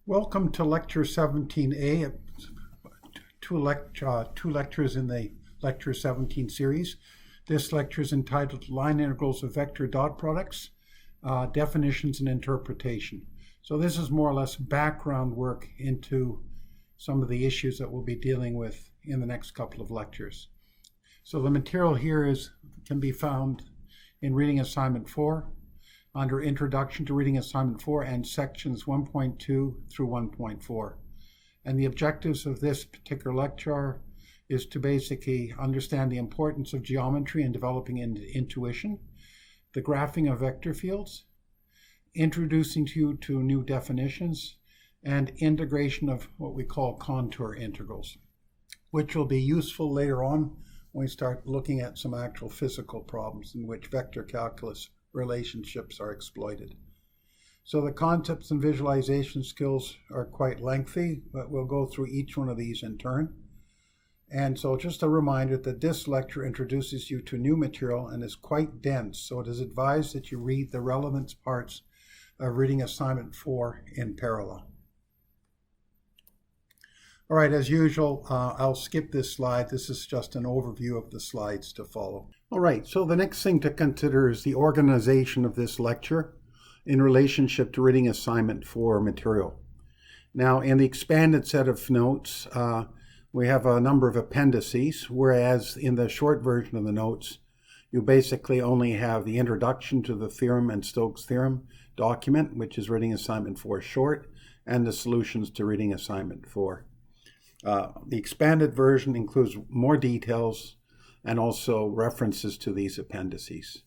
Welcome to Lecture 17A, two lectures in the Lecture 17 series. This lecture is entitled Line Integrals of Vector Dot Products, Definitions and Interpretation. So this is more or less background work into some of the issues that we'll be dealing with in the next couple of lectures. So the material here can be found in Reading Assignment 4, under Introduction to Reading Assignment 4 and sections 1.2 through 1.4. And the objectives of this particular lecture is to basically understand the importance of geometry and developing intuition, the graphing of vector fields, introducing you to new definitions, and integration of what we call contour integrals, which will be useful later on when we start looking at some actual physical problems in which vector calculus relationships are exploited. So the concepts and visualization skills are quite lengthy, but we'll go through each one of these in turn. And so just a reminder that this lecture introduces you to new material and is quite dense, so it is advised that you read the relevance parts of Reading Assignment 4 in parallel. All right, as usual, I'll skip this slide. This is just an overview of the slides to follow. All right, so the next thing to consider is the organization of this lecture in relationship to Reading Assignment 4 material. Now, in the expanded set of notes, we have a number of appendices, whereas in the short version of the notes, you basically only have the introduction to the theorem and Stokes' theorem document, which is Reading Assignment 4 short, and the solutions to Reading Assignment 4. The expanded version includes more details and also references to these appendices.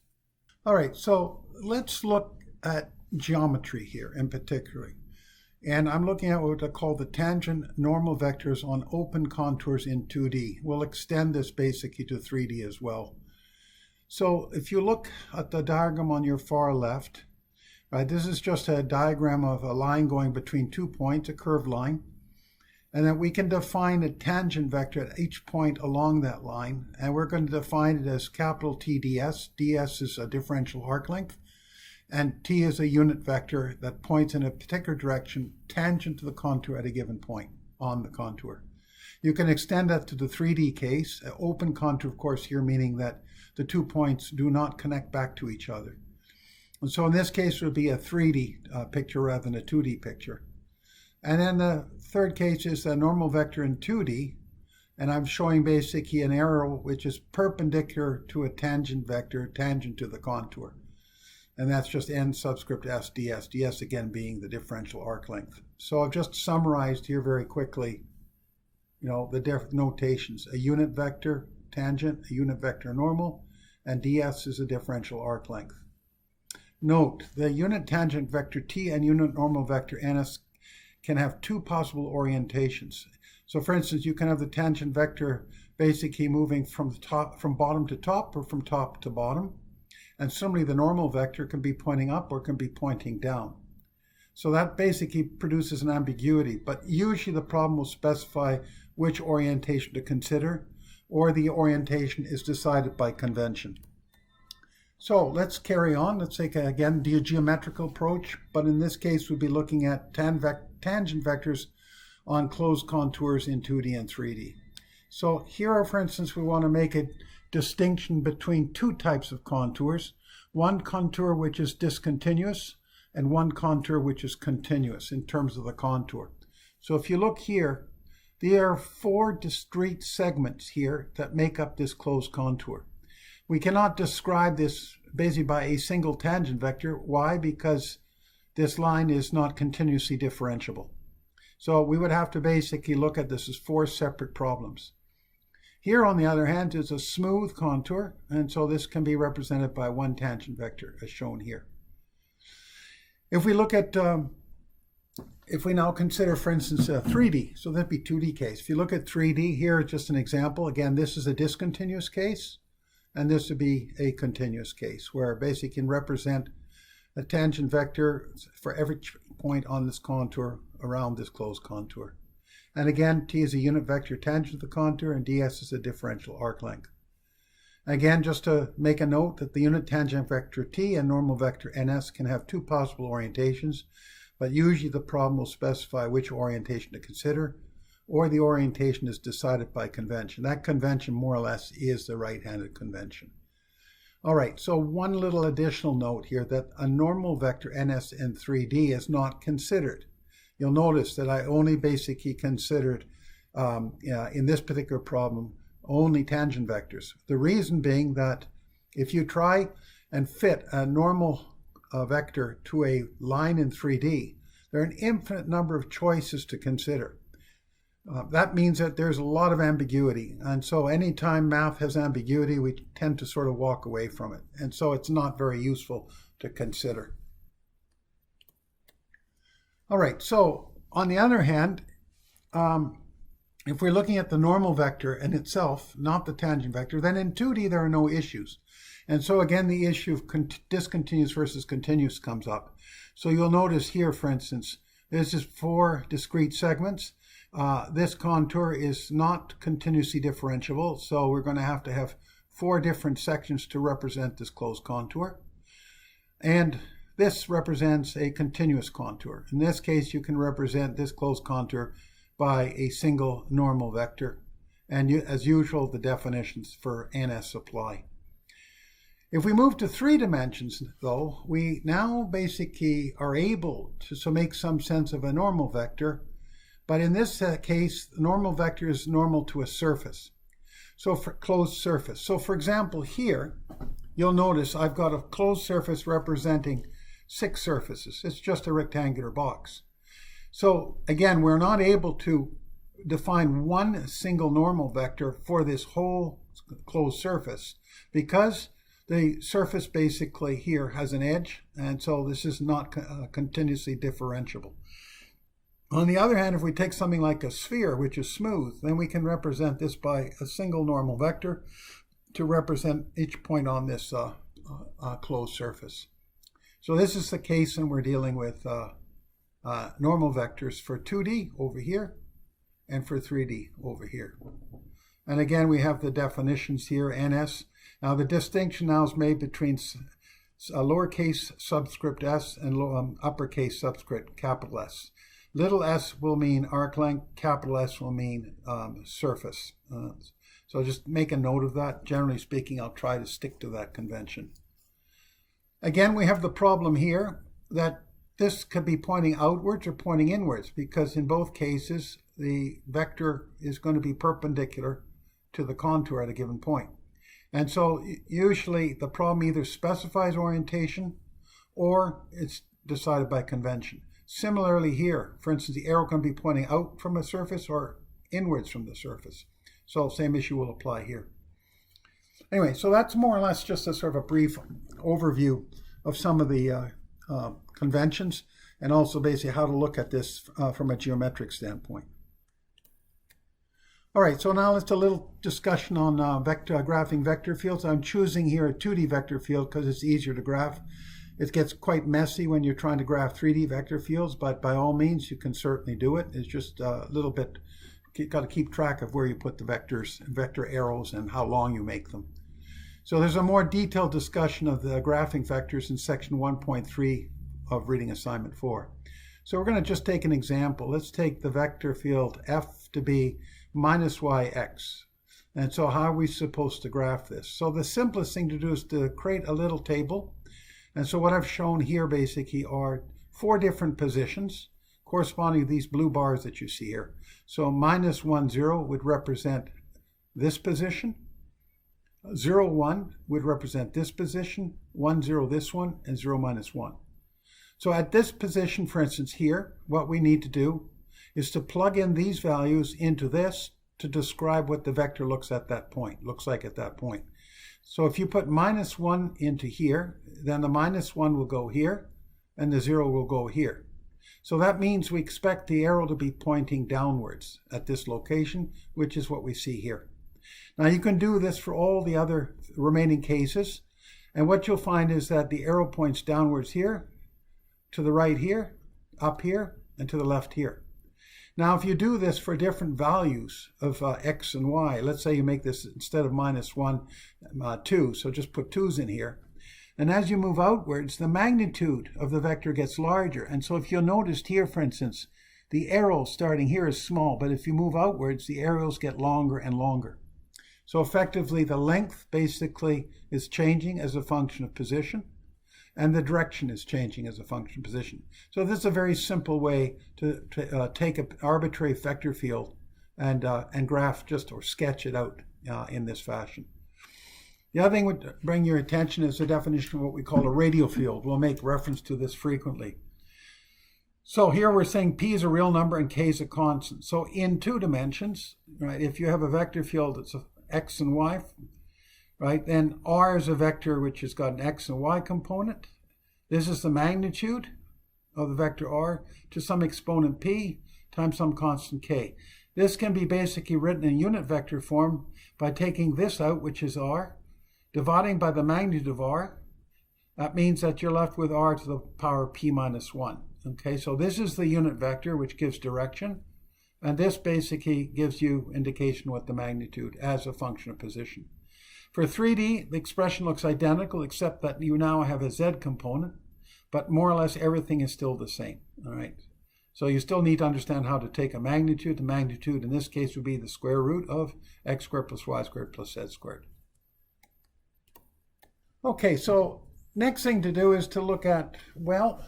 All right, so let's look at geometry here in particular. And I'm looking at what I call the tangent normal vectors on open contours in 2D. We'll extend this basically to 3D as well. So if you look at the diagram on your far left, right, this is just a diagram of a line going between 2 points, a curved line. And then we can define a tangent vector at each point along that line. And we're going to define it as capital T ds. ds is a differential arc length. And t is a unit vector that points in a particular direction tangent to the contour at a given point on the contour. You can extend that to the 3D case. An open contour, of course, here meaning that the 2 points do not connect back to each other. And so in this case, it would be a 3D picture rather than a 2D picture. And then the third case is a normal vector in 2D, and I'm showing basically an arrow which is perpendicular to a tangent vector, tangent to the contour. And that's just n subscript s ds, ds again being the differential arc length. So I've just summarized here very quickly, the different notations. A unit vector tangent, a unit vector normal, and ds is a differential arc length. Note, the unit tangent vector t and unit normal vector ns can have two possible orientations. So for instance, you can have the tangent vector basically moving from bottom to top or from top to bottom. And similarly, the normal vector can be pointing up or can be pointing down. So that basically produces an ambiguity, but usually the problem will specify which orientation to consider, or the orientation is decided by convention. So let's carry on. Let's take, again, the geometrical approach, but in this case, we'll be looking at tangent vectors on closed contours in 2D and 3D. So here, for instance, we want to make a distinction between two types of contours, one contour which is discontinuous and one contour which is continuous in terms of the contour. So if you look here, there are 4 discrete segments here that make up this closed contour. We cannot describe this basically by a single tangent vector. Why? Because this line is not continuously differentiable. So we would have to basically look at this as 4 separate problems. Here, on the other hand, is a smooth contour, and so this can be represented by one tangent vector, as shown here. If we look at, if we now consider, for instance, 3D, so that'd be 2D case. If you look at 3D, here is just an example. Again, this is a discontinuous case, and this would be a continuous case, where basically can represent a tangent vector for every point on this contour around this closed contour. And again, t is a unit vector tangent to the contour, and ds is a differential arc length. Again, just to make a note that the unit tangent vector t and normal vector ns can have two possible orientations. but usually the problem will specify which orientation to consider, or the orientation is decided by convention. That convention more or less is the right-handed convention. All right, so one little additional note here that a normal vector ns in 3D is not considered. You'll notice that I only basically considered, in this particular problem, only tangent vectors. The reason being that if you try and fit a normal vector to a line in 3D, there are an infinite number of choices to consider. That means that there's a lot of ambiguity, and so anytime math has ambiguity, we tend to sort of walk away from it, and so it's not very useful to consider. All right, so on the other hand, if we're looking at the normal vector in itself, not the tangent vector, then in 2D there are no issues. And so again, the issue of discontinuous versus continuous comes up. So you'll notice here, for instance, there's just 4 discrete segments. This contour is not continuously differentiable, so we're going to have 4 different sections to represent this closed contour. And this represents a continuous contour. In this case, you can represent this closed contour by a single normal vector. And as usual, the definitions for NS apply. If we move to 3 dimensions, though, we now basically are able to make some sense of a normal vector. But in this case, the normal vector is normal to a surface. So for closed surface. So for example, here, you'll notice I've got a closed surface representing 6 surfaces. It's just a rectangular box. So again, we're not able to define one single normal vector for this whole closed surface because the surface basically here has an edge, and so this is not continuously differentiable. On the other hand, if we take something like a sphere, which is smooth, then we can represent this by a single normal vector to represent each point on this closed surface. So this is the case when we're dealing with normal vectors for 2D over here and for 3D over here. And again, we have the definitions here, NS. Now the distinction now is made between a lowercase subscript s and uppercase subscript capital S. Little s will mean arc length, capital S will mean surface. So just make a note of that. Generally speaking, I'll try to stick to that convention. Again, we have the problem here that this could be pointing outwards or pointing inwards, because in both cases, the vector is going to be perpendicular to the contour at a given point. And so usually the problem either specifies orientation or it's decided by convention. Similarly here, for instance, the arrow can be pointing out from a surface or inwards from the surface. So same issue will apply here. Anyway, so that's more or less just a sort of a brief overview of some of the conventions and also basically how to look at this from a geometric standpoint. All right, so now let's do a little discussion on graphing vector fields. I'm choosing here a 2D vector field because it's easier to graph. It gets quite messy when you're trying to graph 3D vector fields, but by all means, you can certainly do it. It's just a little bit, you've got to keep track of where you put the vectors, vector arrows, and how long you make them. So there's a more detailed discussion of the graphing vectors in section 1.3 of reading assignment 4. So we're going to just take an example. Let's take the vector field f to be minus yx. And so how are we supposed to graph this? So the simplest thing to do is to create a little table. And so what I've shown here basically are 4 different positions corresponding to these blue bars that you see here. So minus 1, 0 would represent this position. 0, 1 would represent this position. 1, 0 this one, and 0, minus 1. So at this position, for instance, here, what we need to do is to plug in these values into this to describe what the vector looks like at that point. So if you put minus 1 into here, then the minus 1 will go here, and the 0 will go here. So that means we expect the arrow to be pointing downwards at this location, which is what we see here. Now you can do this for all the other remaining cases, and what you'll find is that the arrow points downwards here, to the right here, up here, and to the left here. Now, if you do this for different values of x and y, let's say you make this instead of minus 1, 2, so just put 2's in here, And as you move outwards, the magnitude of the vector gets larger. And so if you'll notice here, for instance, the arrow starting here is small, but if you move outwards, the arrows get longer and longer. So effectively, the length basically is changing as a function of position, and the direction is changing as a function of position. So this is a very simple way to take an arbitrary vector field and graph just or sketch it out in this fashion. The other thing would bring your attention is the definition of what we call a radial field. We'll make reference to this frequently. So here we're saying P is a real number and K is a constant. So in 2 dimensions, right, if you have a vector field that's X and Y, right, then R is a vector which has got an X and Y component. This is the magnitude of the vector R to some exponent P times some constant K. This can be basically written in unit vector form by taking this out, which is R, dividing by the magnitude of R. That means that you're left with R to the power P minus 1. Okay, so this is the unit vector, which gives direction. And this basically gives you indication what the magnitude as a function of position. For 3D, the expression looks identical, except that you now have a Z component, but more or less everything is still the same. All right. So you still need to understand how to take a magnitude. The magnitude in this case would be the square root of x squared plus y squared plus z squared. Okay, so next thing to do is to look at, well,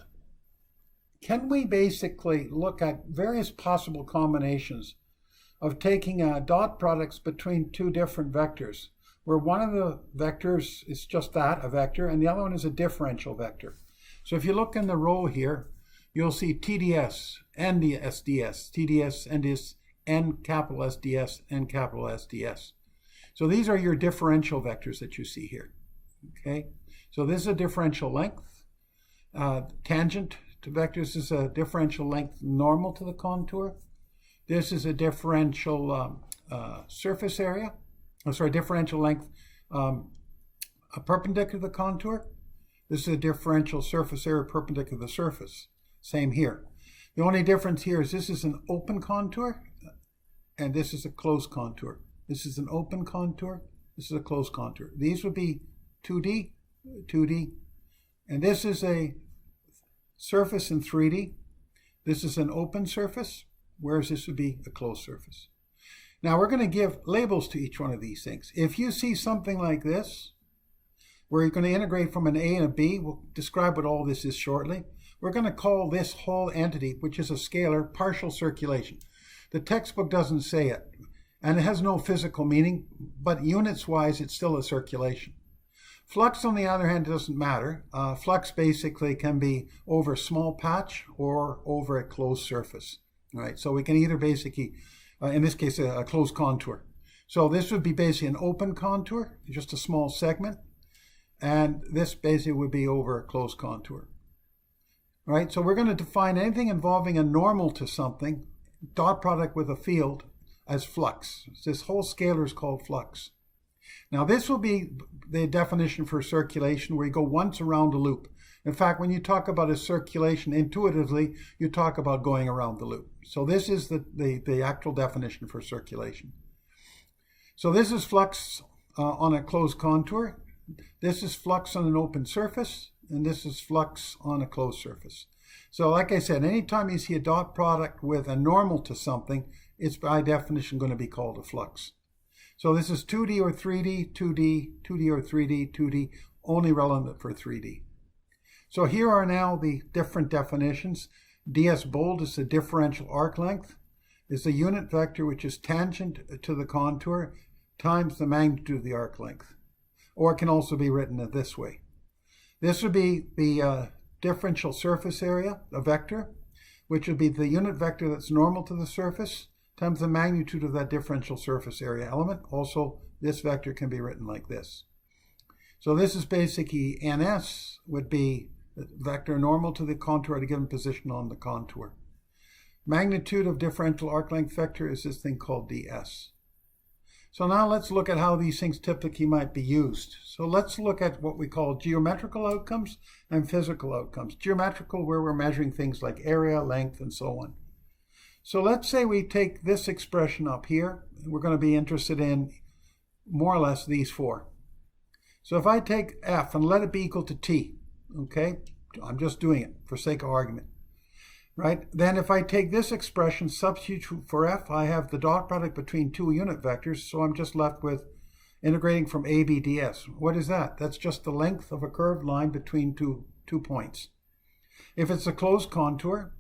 can we basically look at various possible combinations of taking dot products between 2 different vectors, where one of the vectors is just that, a vector, and the other one is a differential vector. So if you look in the row here, you'll see TDS, NDS, TDS, NDS, N capital SDS, N capital SDS. So these are your differential vectors that you see here. Okay, so this is a differential length. Tangent to vectors is a differential length normal to the contour. This is a differential surface area. Differential length perpendicular to the contour. This is a differential surface area perpendicular to the surface. Same here. The only difference here is this is an open contour and this is a closed contour. This is an open contour. This is a closed contour. These would be 2D, 2D, and this is a surface in 3D. This is an open surface, whereas this would be a closed surface. Now we're going to give labels to each one of these things. If you see something like this, where you're going to integrate from an A and a B, we'll describe what all this is shortly. We're going to call this whole entity, which is a scalar, partial circulation. The textbook doesn't say it, and it has no physical meaning, but units-wise, it's still a circulation. Flux, on the other hand, doesn't matter. Flux basically can be over a small patch or over a closed surface. All right, so we can either basically, in this case, a closed contour. So this would be basically an open contour, just a small segment, and this basically would be over a closed contour. All right, so we're going to define anything involving a normal to something, dot product with a field, as flux. This whole scalar is called flux. Now this will be the definition for circulation, where you go once around a loop. In fact, when you talk about a circulation, intuitively, you talk about going around the loop. So this is the actual definition for circulation. So this is flux on a closed contour. This is flux on an open surface, and this is flux on a closed surface. So like I said, anytime you see a dot product with a normal to something, it's by definition going to be called a flux. So this is 2D or 3D, 2D, 2D or 3D, 2D, only relevant for 3D. So here are now the different definitions. ds bold is the differential arc length. It's a unit vector which is tangent to the contour times the magnitude of the arc length. Or it can also be written this way. This would be the differential surface area, a vector, which would be the unit vector that's normal to the surface times the magnitude of that differential surface area element. Also, this vector can be written like this. So this is basically ns would be the vector normal to the contour at a given position on the contour. Magnitude of differential arc length vector is this thing called ds. So now let's look at how these things typically might be used. So let's look at what we call geometrical outcomes and physical outcomes. Geometrical, where we're measuring things like area, length, and so on. So let's say we take this expression up here. We're going to be interested in more or less these four. So if I take f and let it be equal to t, okay, I'm just doing it for sake of argument, right? Then if I take this expression, substitute for f, I have the dot product between two unit vectors, so I'm just left with integrating from AB ds. What is that? That's just the length of a curved line between two points. If it's a closed contour,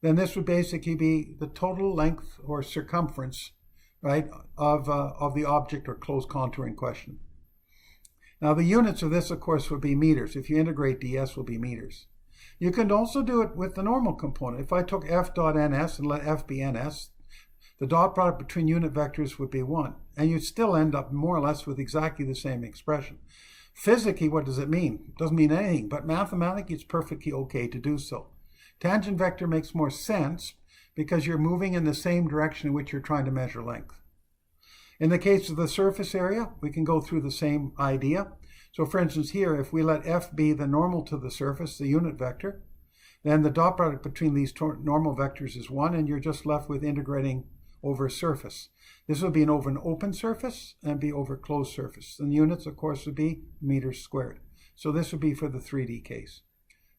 then this would basically be the total length or circumference, right, of the object or closed contour in question. Now the units of this, of course, would be meters. If you integrate ds, will be meters. You can also do it with the normal component. If I took f dot ns and let f be ns, the dot product between unit vectors would be 1. And you'd still end up more or less with exactly the same expression. Physically, what does it mean? It doesn't mean anything, but mathematically, it's perfectly okay to do so. Tangent vector makes more sense because you're moving in the same direction in which you're trying to measure length. In the case of the surface area, we can go through the same idea. So for instance here, if we let f be the normal to the surface, the unit vector, then the dot product between these normal vectors is 1, and you're just left with integrating over a surface. This would be over an open surface and be over a closed surface. And the units, of course, would be meters squared. So this would be for the 3D case.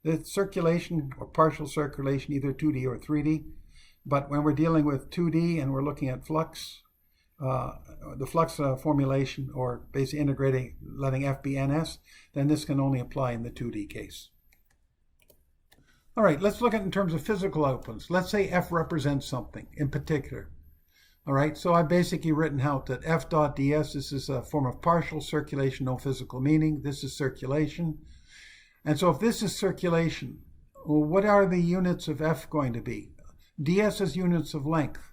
The circulation or partial circulation, either 2D or 3D. But when we're dealing with 2D and we're looking at flux, the flux formulation, or basically integrating, letting f be ns, then this can only apply in the 2D case. All right, let's look at it in terms of physical outputs. Let's say f represents something in particular. All right, so I've basically written out that f dot ds, this is a form of partial circulation, no physical meaning. This is circulation. And so if this is circulation, well, what are the units of f going to be? ds is units of length,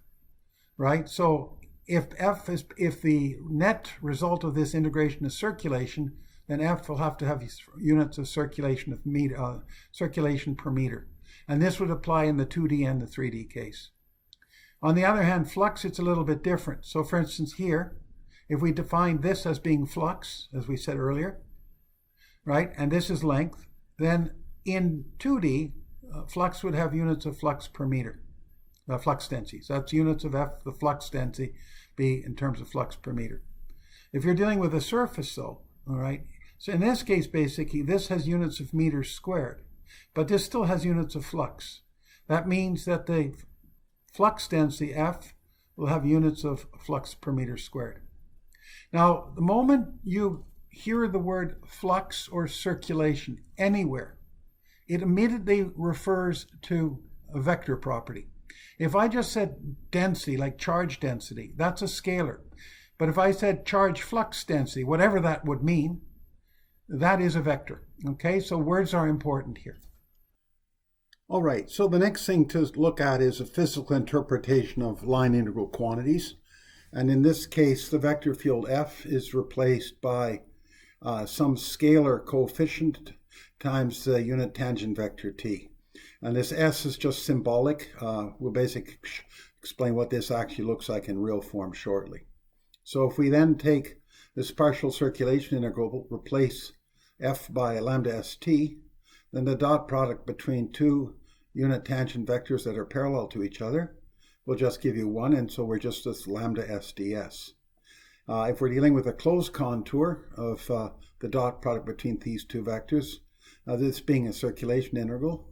right? So if the net result of this integration is circulation, then f will have to have units of circulation of circulation per meter. And this would apply in the 2D and the 3D case. On the other hand, flux, it's a little bit different. So for instance here, if we define this as being flux, as we said earlier, right, and this is length, then in 2D, flux would have units of flux per meter, flux density. So that's units of f, the flux density, be in terms of flux per meter. If you're dealing with a surface though, all right, so in this case, basically, this has units of meters squared, but this still has units of flux. That means that the flux density F will have units of flux per meter squared. Now, the moment you hear the word flux or circulation anywhere, it immediately refers to a vector property. If I just said density, like charge density, that's a scalar. But if I said charge flux density, whatever that would mean, that is a vector. Okay, so words are important here. All right, so the next thing to look at is a physical interpretation of line integral quantities. And in this case, the vector field F is replaced by some scalar coefficient times the unit tangent vector T. And this S is just symbolic. We'll basically explain what this actually looks like in real form shortly. So if we then take this partial circulation integral, replace F by lambda st, then the dot product between two unit tangent vectors that are parallel to each other will just give you 1, and so we're just this lambda sds. If we're dealing with a closed contour of the dot product between these two vectors, this being a circulation integral,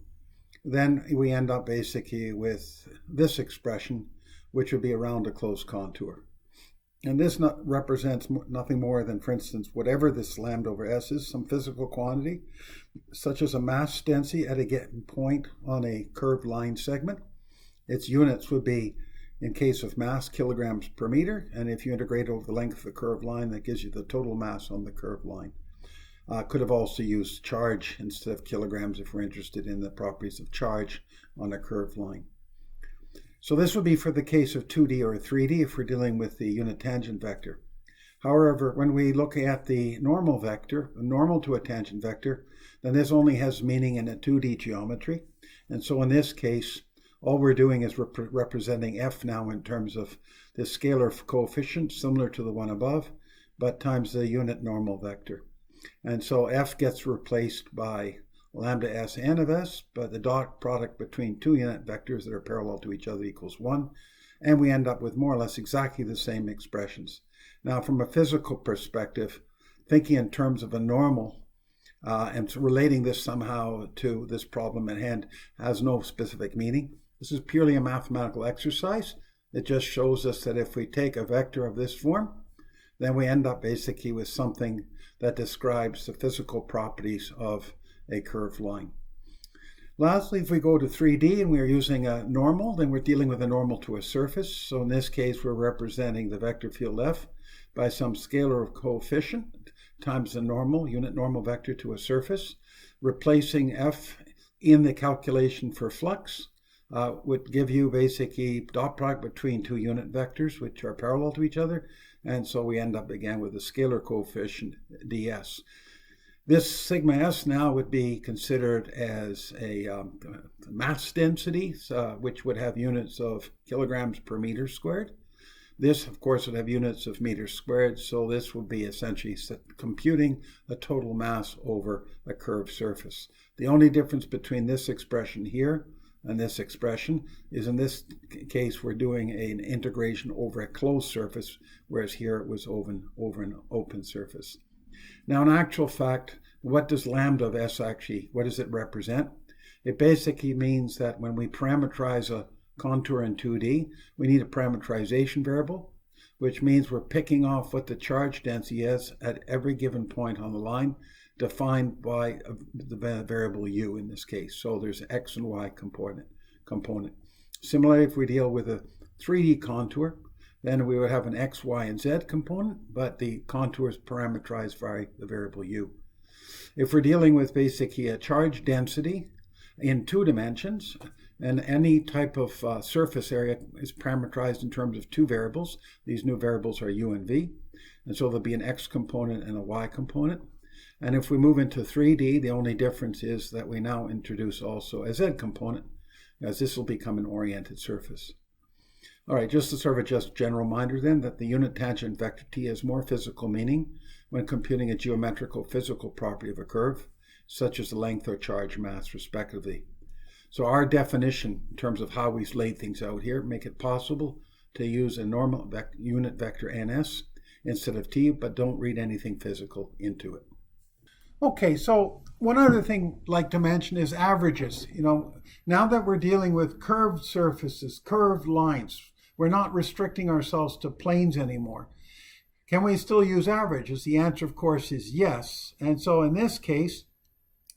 then we end up basically with this expression, which would be around a closed contour. And this represents nothing more than, for instance, whatever this lambda over s is, some physical quantity, such as a mass density at a given point on a curved line segment. Its units would be, in case of mass, kilograms per meter, and if you integrate over the length of the curved line, that gives you the total mass on the curved line. Could have also used charge instead of kilograms if we're interested in the properties of charge on a curved line. So this would be for the case of 2D or 3D if we're dealing with the unit tangent vector. However, when we look at the normal vector, normal to a tangent vector, then this only has meaning in a 2D geometry. And so in this case, all we're doing is representing f now in terms of the scalar coefficient, similar to the one above, but times the unit normal vector. And so f gets replaced by lambda s n of s, but the dot product between two unit vectors that are parallel to each other equals 1, and we end up with more or less exactly the same expressions. Now, from a physical perspective, thinking in terms of a normal and relating this somehow to this problem at hand has no specific meaning. This is purely a mathematical exercise. It just shows us that if we take a vector of this form, then we end up basically with something that describes the physical properties of a curved line. Lastly, if we go to 3D and we're using a normal, then we're dealing with a normal to a surface. So in this case, we're representing the vector field F by some scalar of coefficient times the normal, unit normal vector to a surface. Replacing F in the calculation for flux would give you basically dot product between two unit vectors, which are parallel to each other. And so we end up again with a scalar coefficient ds. This sigma s now would be considered as a mass density, which would have units of kilograms per meter squared. This, of course, would have units of meters squared, so this would be essentially computing the total mass over a curved surface. The only difference between this expression here and this expression is in this case we're doing an integration over a closed surface, whereas here it was over an open surface. Now, in actual fact, what does lambda of s actually, what does it represent? It basically means that when we parameterize a contour in 2D, we need a parameterization variable, which means we're picking off what the charge density is at every given point on the line, defined by the variable u in this case. So there's x and y component. Similarly, if we deal with a 3D contour, then we would have an x, y, and z component, but the contour is parameterized by the variable u. If we're dealing with basically a charge density in 2 dimensions, and any type of surface area is parameterized in terms of 2 variables. These new variables are u and v, and so there'll be an x component and a y component. And if we move into 3D, the only difference is that we now introduce also a z component, as this will become an oriented surface. All right, just a sort of a general reminder then that the unit tangent vector t has more physical meaning when computing a geometrical physical property of a curve, such as the length or charge mass respectively. So our definition in terms of how we've laid things out here make it possible to use a normal unit vector ns instead of t, but don't read anything physical into it. Okay, so one other thing I'd like to mention is averages. Now that we're dealing with curved surfaces, curved lines, we're not restricting ourselves to planes anymore. Can we still use averages? The answer, of course, is yes. And so in this case,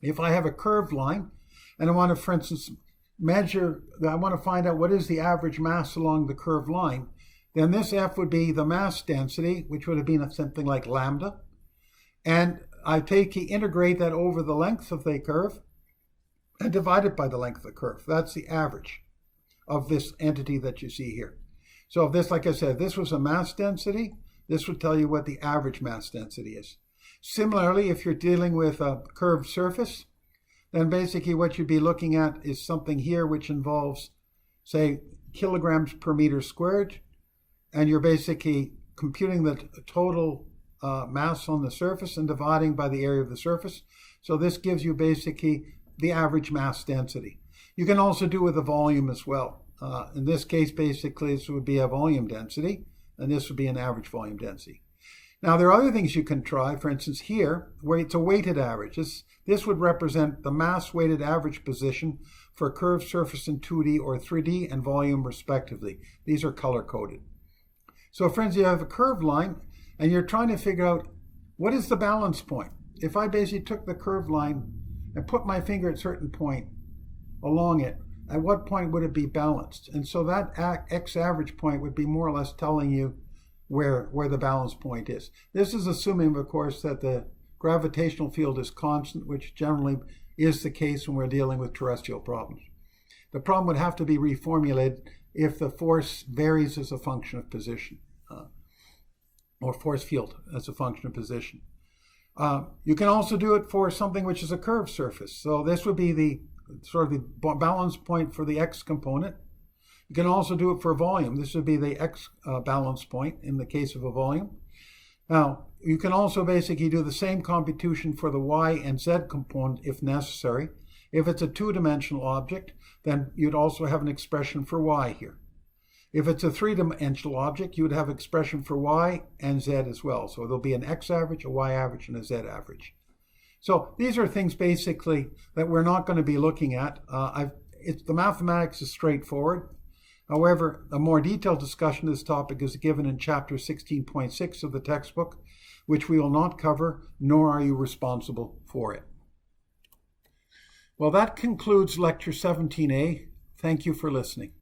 if I have a curved line, and I want to, for instance, I want to find out what is the average mass along the curved line, then this F would be the mass density, which would have been something like lambda. And I integrate that over the length of the curve and divide it by the length of the curve. That's the average of this entity that you see here. So if this, like I said, this was a mass density, this would tell you what the average mass density is. Similarly, if you're dealing with a curved surface, then basically what you'd be looking at is something here which involves, say, kilograms per meter squared, and you're basically computing the total mass on the surface and dividing by the area of the surface. So this gives you basically the average mass density. You can also do with the volume as well. In this case, basically, this would be a volume density, and this would be an average volume density. Now, there are other things you can try. For instance, here, where it's a weighted average. This would represent the mass-weighted average position for a curved surface in 2D or 3D and volume, respectively. These are color-coded. So, friends, you have a curved line, and you're trying to figure out what is the balance point. If I basically took the curved line and put my finger at a certain point along it, at what point would it be balanced? And so that x average point would be more or less telling you where the balance point is. This is assuming, of course, that the gravitational field is constant, which generally is the case when we're dealing with terrestrial problems. The problem would have to be reformulated if the force varies as a function of position, or force field as a function of position. You can also do it for something which is a curved surface. So this would be the sort of the balance point for the x component. You can also do it for volume. This would be the x balance point in the case of a volume. Now, you can also basically do the same computation for the y and z component if necessary. If it's a two-dimensional object, then you'd also have an expression for y here. If it's a three-dimensional object, you would have expression for y and z as well. So there'll be an x average, a y average, and a z average. So these are things basically that we're not going to be looking at. The mathematics is straightforward. However, a more detailed discussion of this topic is given in chapter 16.6 of the textbook, which we will not cover, nor are you responsible for it. Well, that concludes lecture 17A. Thank you for listening.